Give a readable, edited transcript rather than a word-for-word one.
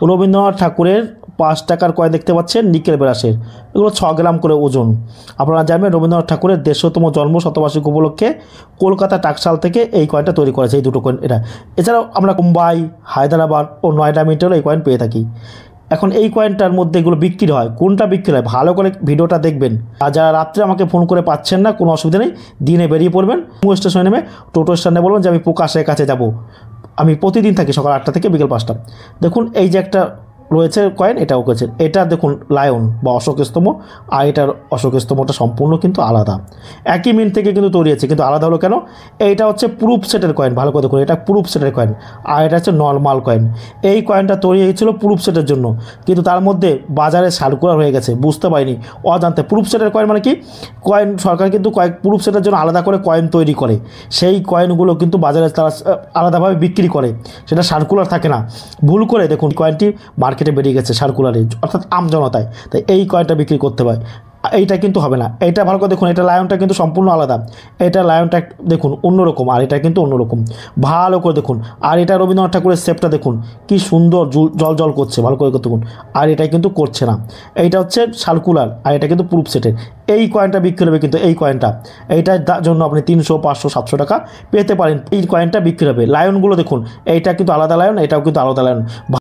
রবীন্দ্রনাথ ঠাকুরের 5 টাকার কয়েন দেখতে পাচ্ছেন নিকেল ব্রাশের, এগুলো 6 গ্রাম করে ওজন। আপনারা জানবেন রবীন্দ্রনাথ ঠাকুরের 150তম জন্ম শতবার্ষিকী উপলক্ষে কলকাতা টাকশাল থেকে এই কয়েনটা তৈরি করেছে, এই দুটো কয়েন এটা। এছাড়াও আমরা মুম্বাই, হায়দ্রাবাদ ও নয়ডা মিন্টেরও এই কয়েন পেয়ে থাকি। এখন এই কয়েনটার মধ্যে এগুলো বিক্রি হয়, কোনটা বিক্রি হয় ভালো করে ভিডিওটা দেখবেন। আর যারা রাত্রে আমাকে ফোন করে পাচ্ছেন না, কোনো অসুবিধা নেই, দিনে বেরিয়ে পড়বেন, স্টেশনে নেমে টোটো স্ট্যান্ডে বলবেন যে আমি প্রকাশের কাছে যাব। আমি প্রতিদিন থাকি সকাল 8টা থেকে বিকেল 5টা। দেখুন এই যে একটা রয়েছে কয়েন, এটাও করেছে, এটা দেখুন লায়ন বা অশোক স্তম্ভ, আর এটার অশোক স্তম্ভটা সম্পূর্ণ কিন্তু আলাদা। একই মিন্ট থেকে কিন্তু তৈরি হয়েছে, কিন্তু আলাদা হলো কেন? এইটা হচ্ছে প্রুফ সেটের কয়েন, ভালো করে দেখুন, এটা প্রুফ সেটের কয়েন, আর এটা হচ্ছে নর্মাল কয়েন। এই কয়েনটা তৈরি হয়েছিল প্রুফ সেটের জন্য, কিন্তু তার মধ্যে বাজারে সার্কুলার হয়ে গেছে, বুঝতে পারিনি অজান্তে। প্রুফ সেটের কয়েন মানে কি? কয়েন সরকার কিন্তু প্রুফ সেটের জন্য আলাদা করে কয়েন তৈরি করে, সেই কয়েনগুলো কিন্তু বাজারে তারা আলাদাভাবে বিক্রি করে, সেটা সার্কুলার থাকে না। ভুল করে দেখুন কয়েনটি মার্কেটে বেরিয়ে গেছে সার্কুলারে, অর্থাৎ আমজনতায়, তাই এই কয়েনটা বিক্রি করতে হয়। এইটা কিন্তু হবে না। এটা ভালো করে দেখুন, এটা লায়নটা কিন্তু সম্পূর্ণ আলাদা, এটা লায়নটা দেখুন অন্যরকম, আর এটা কিন্তু অন্যরকম, ভালো করে দেখুন। আর এটা রবীন্দ্রনাথ ঠাকুরের শেপটা দেখুন কি সুন্দর, জল জল করছে, ভালো করে দেখুন। আর এটা কিন্তু করছে না, এইটা হচ্ছে সার্কুলার, আর এটা কিন্তু প্রুফ সেটের। এই কয়েনটা বিক্রি হবে, কিন্তু এই কয়েনটা, এইটার জন্য আপনি 300, 500, 700 টাকা পেতে পারেন। এই কয়েনটা বিক্রি হবে। লায়নগুলো দেখুন, এইটা কিন্তু আলাদা লায়ন, এটাও কিন্তু আলাদা লায়ন।